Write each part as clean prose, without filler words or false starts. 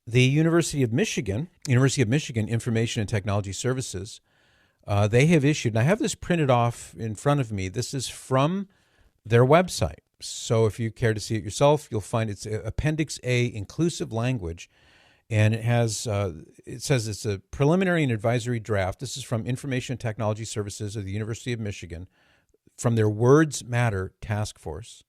The University of Michigan Information and Technology Services, they have issued, and I have this printed off in front of me. This is from their website. So if you care to see it yourself, you'll find it's Appendix A, Inclusive Language, and it says it's a preliminary and advisory draft. This is from Information and Technology Services of the University of Michigan, from their Words Matter Task Force.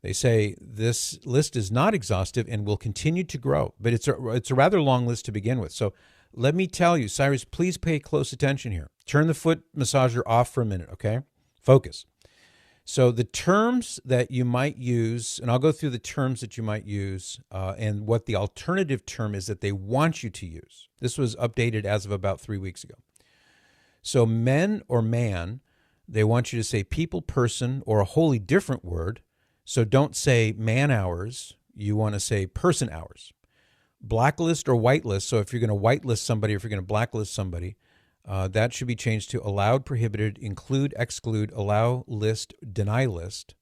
They say this list is not exhaustive and will continue to grow, but it's a rather long list to begin with. So let me tell you, Cyrus, please pay close attention here. Turn the foot massager off for a minute, okay? Focus. So the terms that you might use, and I'll go through the terms that you might use and what the alternative term is that they want you to use. This was updated as of about 3 weeks ago. So men or man, they want you to say people, person, or a wholly different word. So don't say man hours. You want to say person hours. Blacklist or whitelist. So if you're going to whitelist somebody, if you're going to blacklist somebody, that should be changed to allowed, prohibited, include, exclude, allow, list, deny list.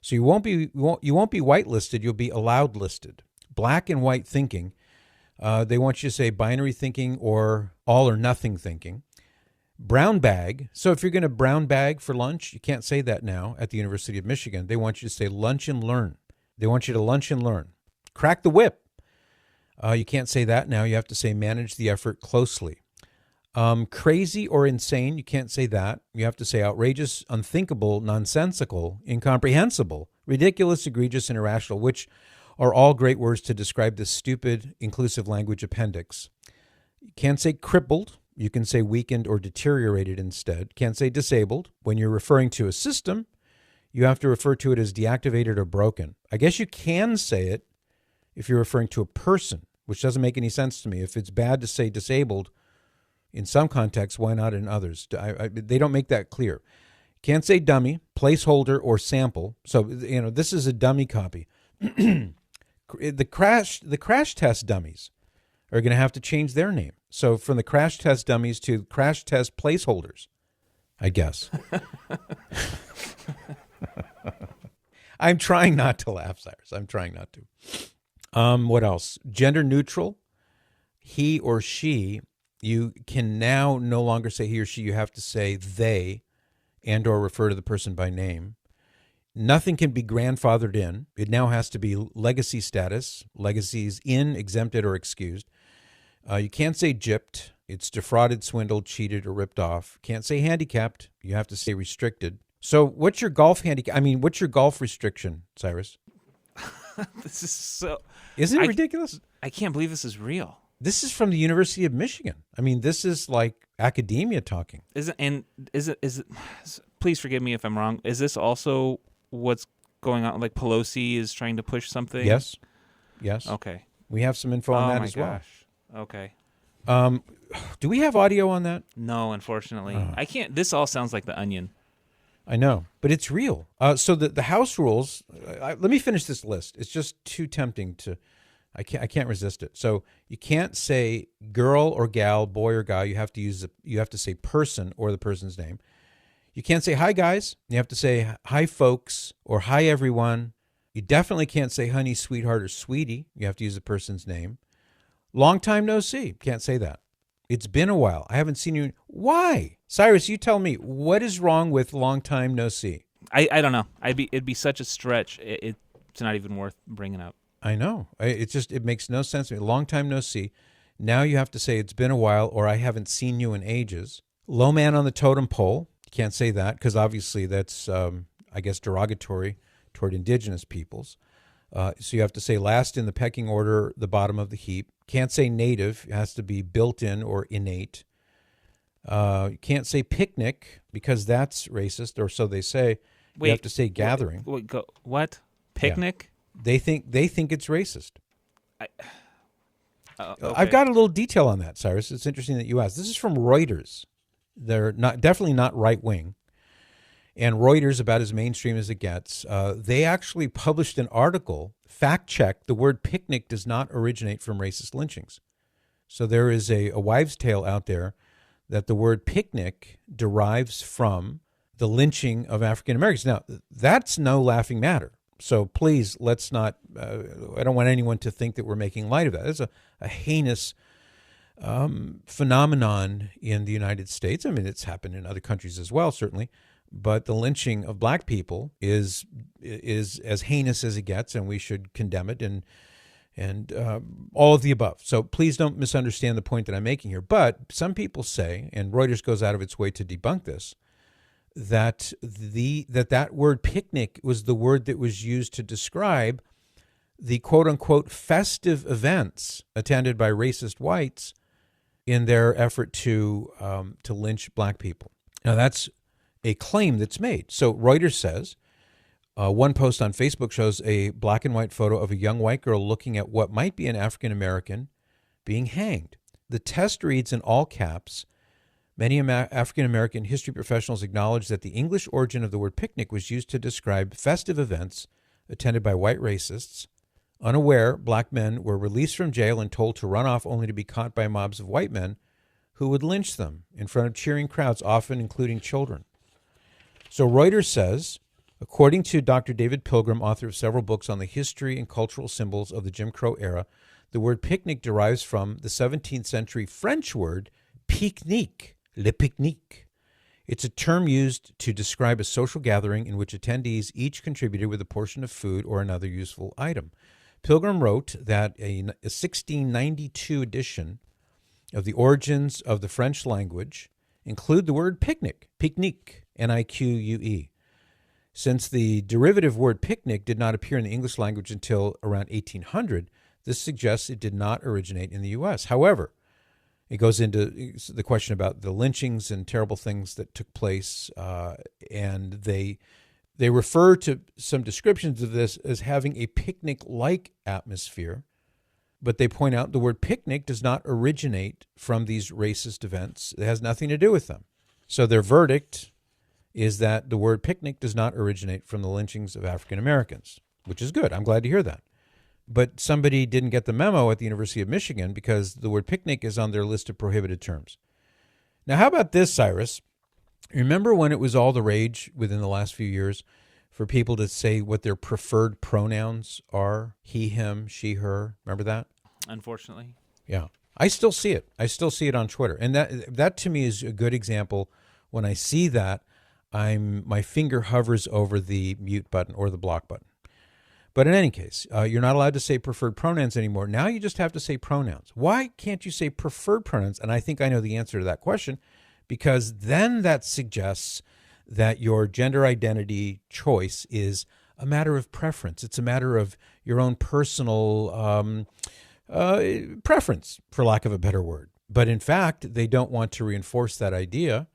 So you won't be whitelisted. You'll be allowed listed. Black and white thinking. They want you to say binary thinking or all or nothing thinking. Brown bag. So if you're going to brown bag for lunch, you can't say that now at the University of Michigan. They want you to say lunch and learn. They want you to lunch and learn. Crack the whip. You can't say that now. You have to say manage the effort closely. Crazy or insane. You can't say that. You have to say outrageous, unthinkable, nonsensical, incomprehensible, ridiculous, egregious, and irrational, which are all great words to describe this stupid inclusive language appendix. You can't say crippled. You can say weakened or deteriorated instead. Can't say disabled. When you're referring to a system, you have to refer to it as deactivated or broken. I guess you can say it if you're referring to a person, which doesn't make any sense to me. If it's bad to say disabled in some contexts, why not in others? They don't make that clear. Can't say dummy, placeholder, or sample. So, this is a dummy copy. The crash test dummies are going to have to change their name. So from the crash test dummies to crash test placeholders, I guess. I'm trying not to laugh, Cyrus. I'm trying not to. What else? Gender neutral, he or she. You can now no longer say he or she. You have to say they and or refer to the person by name. Nothing can be grandfathered in. It now has to be legacy status. Legacies in, exempted, or excused. You can't say gypped. It's defrauded, swindled, cheated, or ripped off. Can't say handicapped. You have to say restricted. So what's your golf handicap? What's your golf restriction, Cyrus? This is so... Isn't it ridiculous? I can't believe this is real. This is from the University of Michigan. This is like academia talking. Is it? Please forgive me if I'm wrong. Is this also what's going on? Like Pelosi is trying to push something? Yes. Okay. We have some info on that as well. Gosh. Okay. Do we have audio on that? No, unfortunately. I can't. This all sounds like The Onion. I know, but it's real. So the House rules, let me finish this list. It's just too tempting to, I can't resist it. So you can't say girl or gal, boy or guy. You have to say person or the person's name. You can't say hi guys. You have to say hi folks or hi everyone. You definitely can't say honey, sweetheart, or sweetie. You have to use the person's name. Long time no see. Can't say that. It's been a while. I haven't seen you. Why? Cyrus, you tell me, what is wrong with long time no see? I don't know. It'd be such a stretch. It's not even worth bringing up. I know. It makes no sense to me. Long time no see. Now you have to say it's been a while or I haven't seen you in ages. Low man on the totem pole. You can't say that because obviously that's, I guess, derogatory toward indigenous peoples. So you have to say last in the pecking order, the bottom of the heap. Can't say native. It has to be built in or innate. You can't say picnic because that's racist, or so they say. You have to say gathering. What? Picnic? Yeah. They think it's racist. Okay. I've got a little detail on that, Cyrus. It's interesting that you asked. This is from Reuters. They're definitely not right wing. And Reuters, about as mainstream as it gets, they actually published an article, fact-checked, the word picnic does not originate from racist lynchings. So there is a wives' tale out there that the word picnic derives from the lynching of African Americans. Now, that's no laughing matter. So please, let's not, I don't want anyone to think that we're making light of that. It's a heinous phenomenon in the United States. I mean, it's happened in other countries as well, certainly. But the lynching of black people is as heinous as it gets, and we should condemn it and all of the above. So please don't misunderstand the point that I'm making here. But some people say, and Reuters goes out of its way to debunk this, that that word picnic was the word that was used to describe the quote-unquote festive events attended by racist whites in their effort to lynch black people. Now, that's a claim that's made. So Reuters says, one post on Facebook shows a black and white photo of a young white girl looking at what might be an African-American being hanged. The text reads in all caps, many African-American history professionals acknowledge that the English origin of the word picnic was used to describe festive events attended by white racists. Unaware, black men were released from jail and told to run off only to be caught by mobs of white men who would lynch them in front of cheering crowds, often including children. So Reuters says, according to Dr. David Pilgrim, author of several books on the history and cultural symbols of the Jim Crow era, the word picnic derives from the 17th century French word pique-nique, le pique-nique. It's a term used to describe a social gathering in which attendees each contributed with a portion of food or another useful item. Pilgrim wrote that a 1692 edition of the Origins of the French Language include the word picnic, pique-nique, N-I-Q-U-E. Since the derivative word picnic did not appear in the English language until around 1800, this suggests it did not originate in the U.S. However, it goes into the question about the lynchings and terrible things that took place, and they refer to some descriptions of this as having a picnic-like atmosphere, but they point out the word picnic does not originate from these racist events. It has nothing to do with them. So their verdict is that the word picnic does not originate from the lynchings of African Americans, which is good. I'm glad to hear that. But somebody didn't get the memo at the University of Michigan because the word picnic is on their list of prohibited terms. Now, how about this, Cyrus? Remember when it was all the rage within the last few years for people to say what their preferred pronouns are? He, him, she, her. Remember that? Unfortunately. Yeah. I still see it. I still see it on Twitter. And that to me is a good example. When I see that, my finger hovers over the mute button or the block button. But in any case, you're not allowed to say preferred pronouns anymore. Now you just have to say pronouns. Why can't you say preferred pronouns? And I think I know the answer to that question, because then that suggests that your gender identity choice is a matter of preference. It's a matter of your own personal preference, for lack of a better word. But in fact, they don't want to reinforce that idea.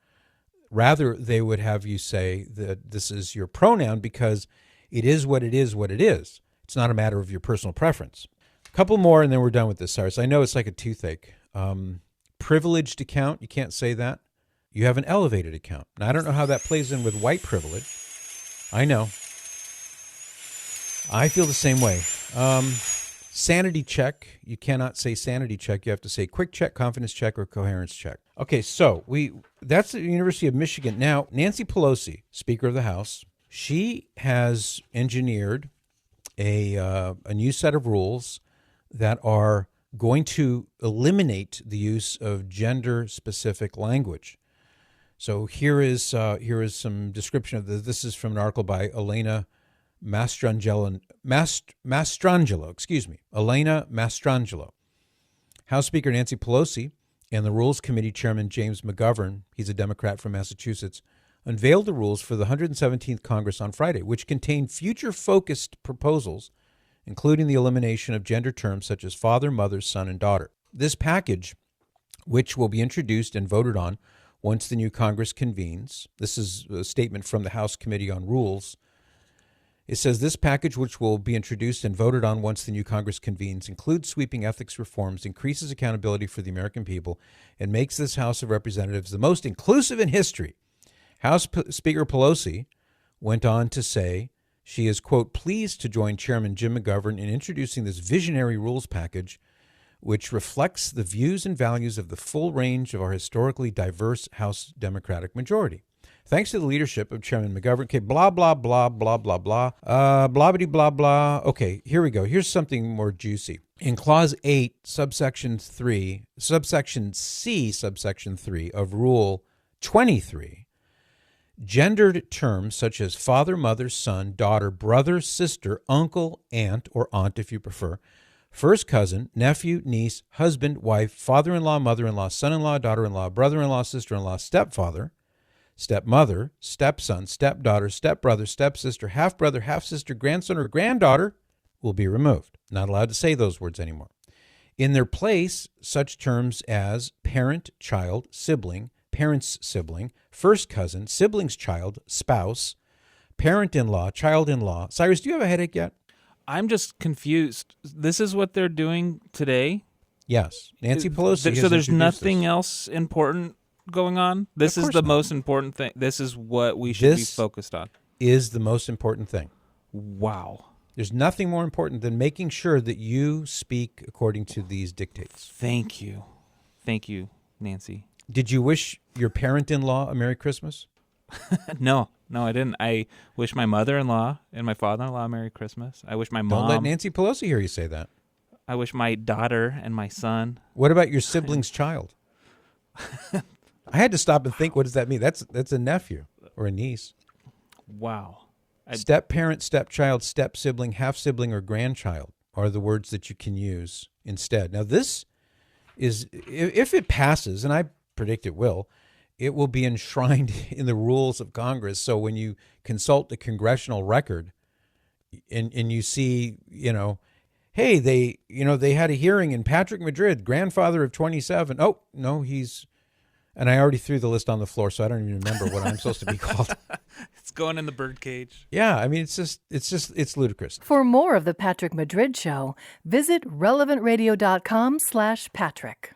Rather, they would have you say that this is your pronoun because it is what it is, what it is. It's not a matter of your personal preference. A couple more, and then we're done with this, Cyrus. I know it's like a toothache. Privileged account, you can't say that. You have an elevated account. Now, I don't know how that plays in with white privilege. I know. I feel the same way. Sanity check. You cannot say sanity check. You have to say quick check, confidence check, or coherence check. Okay, so that's the University of Michigan. Now, Nancy Pelosi, Speaker of the House, she has engineered a new set of rules that are going to eliminate the use of gender-specific language. So here is some description of this. This is from an article by Elena Mastrangelo. Elena Mastrangelo. House Speaker Nancy Pelosi and the Rules Committee Chairman James McGovern, he's a Democrat from Massachusetts, unveiled the rules for the 117th Congress on Friday, which contain future-focused proposals, including the elimination of gender terms such as father, mother, son, and daughter. This package, which will be introduced and voted on once the new Congress convenes, this is a statement from the House Committee on Rules. It says this package, which will be introduced and voted on once the new Congress convenes, includes sweeping ethics reforms, increases accountability for the American people, and makes this House of Representatives the most inclusive in history. House Speaker Pelosi went on to say she is, quote, pleased to join Chairman Jim McGovern in introducing this visionary rules package, which reflects the views and values of the full range of our historically diverse House Democratic majority. Thanks to the leadership of Chairman McGovern. Okay, blah, blah, blah, blah, blah, blah. Blah-bitty, blah, blah. Okay, here we go. Here's something more juicy. In Clause 8, subsection C, subsection 3 of Rule 23, gendered terms such as father, mother, son, daughter, brother, sister, uncle, aunt, or aunt if you prefer, first cousin, nephew, niece, husband, wife, father-in-law, mother-in-law, son-in-law, daughter-in-law, brother-in-law, sister-in-law, stepfather, stepmother, stepson, stepdaughter, stepbrother, stepsister, half-brother, half-sister, grandson, or granddaughter will be removed. Not allowed to say those words anymore. In their place, such terms as parent, child, sibling, parent's sibling, first cousin, sibling's child, spouse, parent-in-law, child-in-law. Cyrus, do you have a headache yet? I'm just confused. This is what they're doing today? Yes. Nancy Pelosi So there's has nothing this. else important going on? This is the most important thing. This is what we should be focused on. Is the most important thing. Wow. There's nothing more important than making sure that you speak according to these dictates. Thank you. Thank you, Nancy. Did you wish your parent-in-law a Merry Christmas? No, I didn't. I wish my mother-in-law and my father-in-law a Merry Christmas. I wish my mom. Don't let Nancy Pelosi hear you say that. I wish my daughter and my son. What about your sibling's child? I had to stop and think, what does that mean? That's a nephew or a niece. Wow. Step-parent, stepchild, step-sibling, half-sibling, or grandchild are the words that you can use instead. Now, this is, if it passes, and I predict it will be enshrined in the rules of Congress. So when you consult the congressional record and you see, hey, they had a hearing in Patrick Madrid, grandfather of 27. Oh, no, and I already threw the list on the floor, so I don't even remember what I'm supposed to be called. It's going in the birdcage. Yeah, I mean, it's ludicrous. For more of the Patrick Madrid Show, visit relevantradio.com/Patrick.